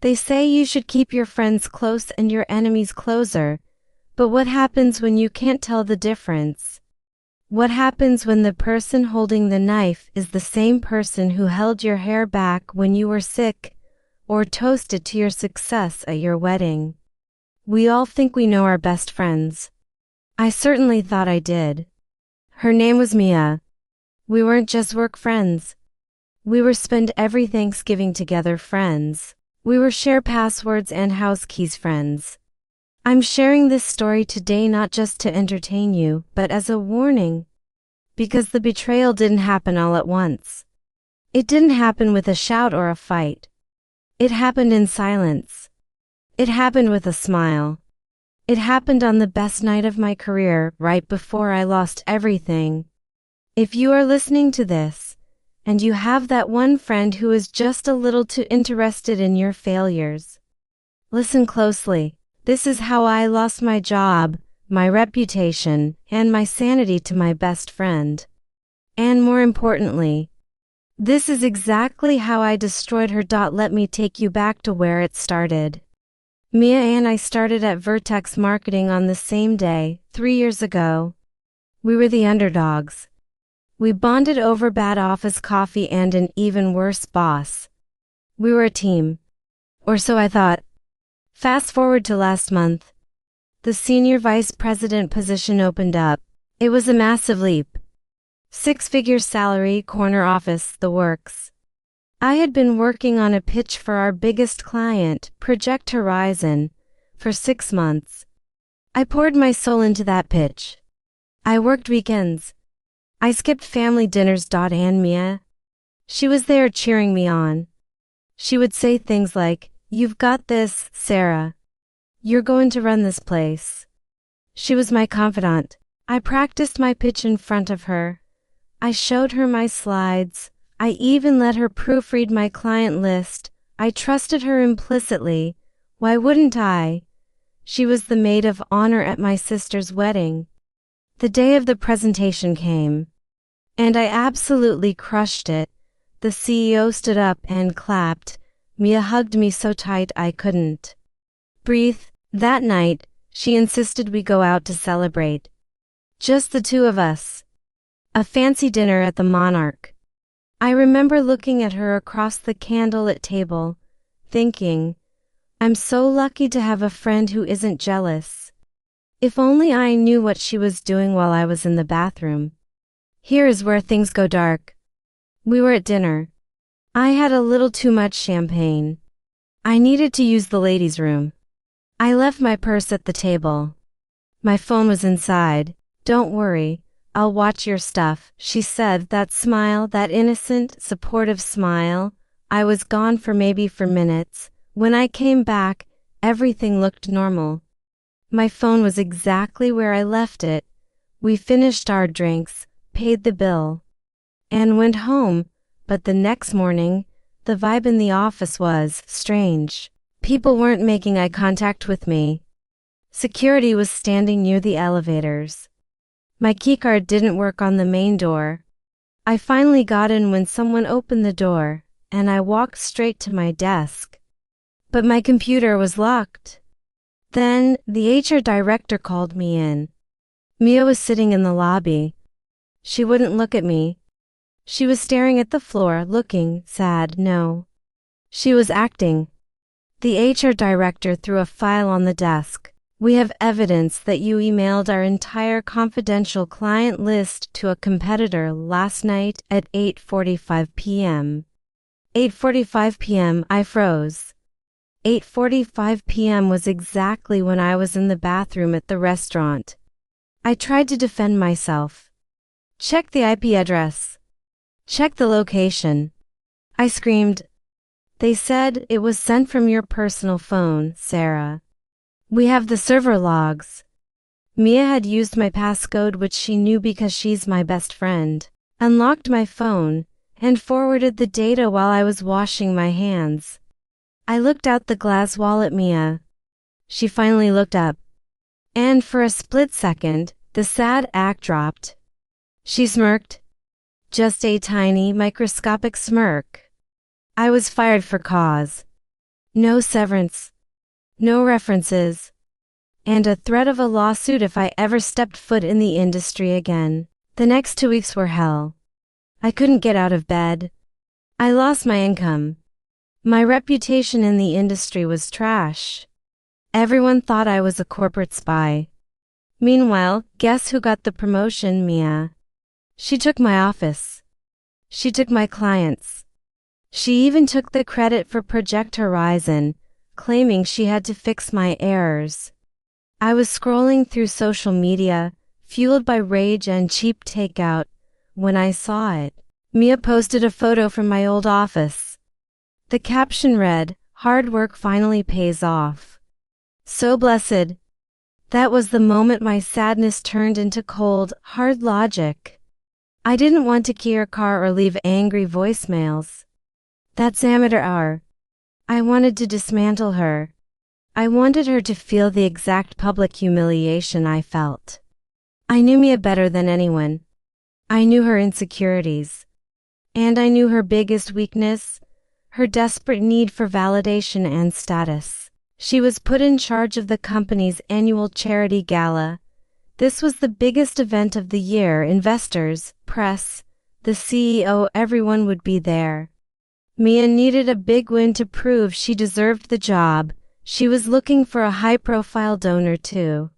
They say you should keep your friends close and your enemies closer. But what happens when you can't tell the difference? What happens when the person holding the knife is the same person who held your hair back when you were sick, or toasted to your success at your wedding? We all think we know our best friends. I certainly thought I did. Her name was Mia. We weren't just work friends. We were spend every Thanksgiving together friends. We were share passwords and house keys friends. I'm sharing this story today not just to entertain you, but as a warning. Because the betrayal didn't happen all at once. It didn't happen with a shout or a fight. It happened in silence. It happened with a smile. It happened on the best night of my career, right before I lost everything. If you are listening to this, and you have that one friend who is just a little too interested in your failures, listen closely. This is how I lost my job, my reputation, and my sanity to my best friend. And more importantly, this is exactly how I destroyed her. Let me take you back to where it started. Mia and I started at Vertex Marketing on the same day, 3 years ago. We were the underdogs. We bonded over bad office coffee and an even worse boss. We were a team. Or so I thought. Fast forward to last month. The senior vice president position opened up. It was a massive leap. 6-figure salary, corner office, the works. I had been working on a pitch for our biggest client, Project Horizon, for 6 months. I poured my soul into that pitch. I worked weekends. I skipped family dinners. And Mia? She was there cheering me on. She would say things like, "You've got this, Sarah. You're going to run this place." She was my confidant. I practiced my pitch in front of her. I showed her my slides. I even let her proofread my client list. I trusted her implicitly. Why wouldn't I? She was the maid of honor at my sister's wedding. The day of the presentation came. And I absolutely crushed it. The CEO stood up and clapped. Mia hugged me so tight I couldn't breathe. That night, she insisted we go out to celebrate. Just the two of us. A fancy dinner at the Monarch. I remember looking at her across the candlelit table, thinking, I'm so lucky to have a friend who isn't jealous. If only I knew what she was doing while I was in the bathroom. Here is where things go dark. We were at dinner. I had a little too much champagne. I needed to use the ladies' room. I left my purse at the table. My phone was inside. "Don't worry, I'll watch your stuff," she said, that smile, that innocent, supportive smile. I was gone for maybe 4 minutes. When I came back, everything looked normal. My phone was exactly where I left it. We finished our drinks, paid the bill, and went home. But the next morning, the vibe in the office was strange. People weren't making eye contact with me. Security was standing near the elevators. My keycard didn't work on the main door. I finally got in when someone opened the door, and I walked straight to my desk. But my computer was locked. Then, the HR director called me in. Mia was sitting in the lobby. She wouldn't look at me. She was staring at the floor, looking sad. No. She was acting. The HR director threw a file on the desk. "We have evidence that you emailed our entire confidential client list to a competitor last night at 8:45 p.m. 8:45 p.m. I froze. 8:45 p.m. was exactly when I was in the bathroom at the restaurant. I tried to defend myself. Check the IP address. Check the location. I screamed. They said it was sent from your personal phone, Sarah. We have the server logs. Mia had used my passcode, which she knew because she's my best friend, unlocked my phone, and forwarded the data while I was washing my hands. I looked out the glass wall at Mia. She finally looked up. And for a split second, the sad act dropped. She smirked. Just a tiny, microscopic smirk. I was fired for cause. No severance, no references, and a threat of a lawsuit if I ever stepped foot in the industry again. The next 2 weeks were hell. I couldn't get out of bed. I lost my income. My reputation in the industry was trash. Everyone thought I was a corporate spy. Meanwhile, guess who got the promotion? Mia. She took my office. She took my clients. She even took the credit for Project Horizon, claiming she had to fix my errors. I was scrolling through social media, fueled by rage and cheap takeout, when I saw it. Mia posted a photo from my old office. The caption read, "Hard work finally pays off." So blessed. That was the moment my sadness turned into cold, hard logic. I didn't want to key her car or leave angry voicemails. That's amateur hour. I wanted to dismantle her. I wanted her to feel the exact public humiliation I felt. I knew Mia better than anyone. I knew her insecurities. And I knew her biggest weakness, her desperate need for validation and status. She was put in charge of the company's annual charity gala. This was the biggest event of the year. Investors, press, the CEO, everyone would be there. Mia needed a big win to prove she deserved the job. She was looking for a high-profile donor too.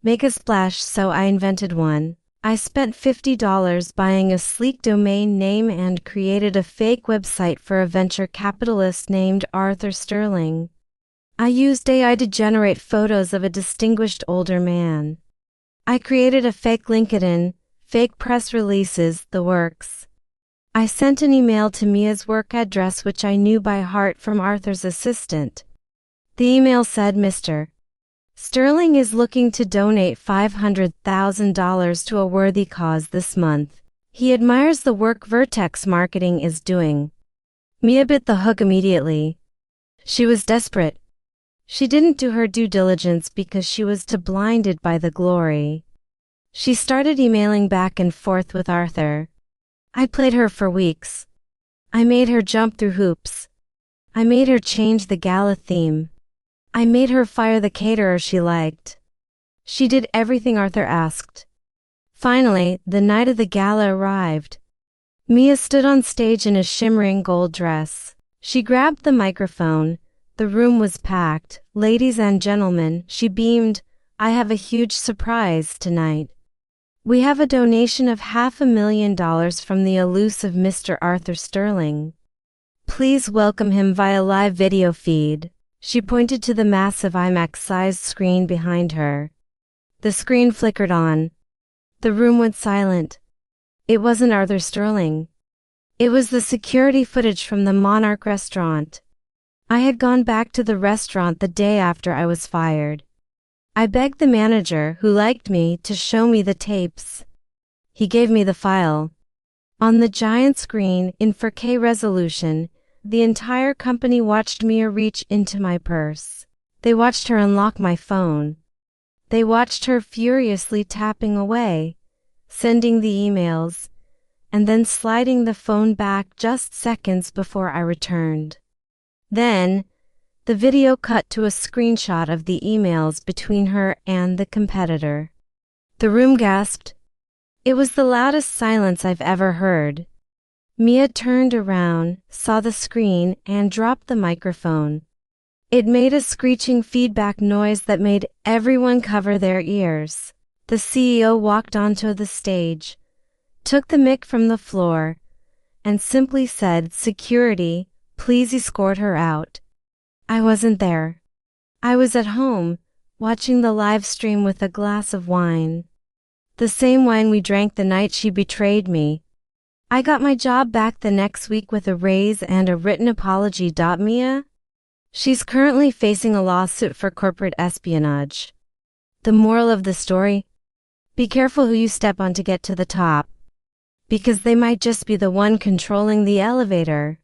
Make a splash, so I invented one. I spent $50 buying a sleek domain name and created a fake website for a venture capitalist named Arthur Sterling. I used AI to generate photos of a distinguished older man. I created a fake LinkedIn, fake press releases, the works. I sent an email to Mia's work address, which I knew by heart from Arthur's assistant. The email said, "Mr. Sterling is looking to donate $500,000 to a worthy cause this month. He admires the work Vertex Marketing is doing." Mia bit the hook immediately. She was desperate. She didn't do her due diligence because she was too blinded by the glory. She started emailing back and forth with Arthur. I played her for weeks. I made her jump through hoops. I made her change the gala theme. I made her fire the caterer she liked. She did everything Arthur asked. Finally, the night of the gala arrived. Mia stood on stage in a shimmering gold dress. She grabbed the microphone. The room was packed. "Ladies and gentlemen," she beamed, "I have a huge surprise tonight. We have a donation of $500,000 from the elusive Mr. Arthur Sterling. Please welcome him via live video feed." She pointed to the massive IMAX-sized screen behind her. The screen flickered on. The room went silent. It wasn't Arthur Sterling. It was the security footage from the Monarch restaurant. I had gone back to the restaurant the day after I was fired. I begged the manager, who liked me, to show me the tapes. He gave me the file. On the giant screen, in 4K resolution, the entire company watched Mia reach into my purse. They watched her unlock my phone. They watched her furiously tapping away, sending the emails, and then sliding the phone back just seconds before I returned. Then, the video cut to a screenshot of the emails between her and the competitor. The room gasped. It was the loudest silence I've ever heard. Mia turned around, saw the screen, and dropped the microphone. It made a screeching feedback noise that made everyone cover their ears. The CEO walked onto the stage, took the mic from the floor, and simply said, "Security, please escort her out." I wasn't there. I was at home, watching the live stream with a glass of wine. The same wine we drank the night she betrayed me. I got my job back the next week with a raise and a written apology. Mia? She's currently facing a lawsuit for corporate espionage. The moral of the story? Be careful who you step on to get to the top. Because they might just be the one controlling the elevator.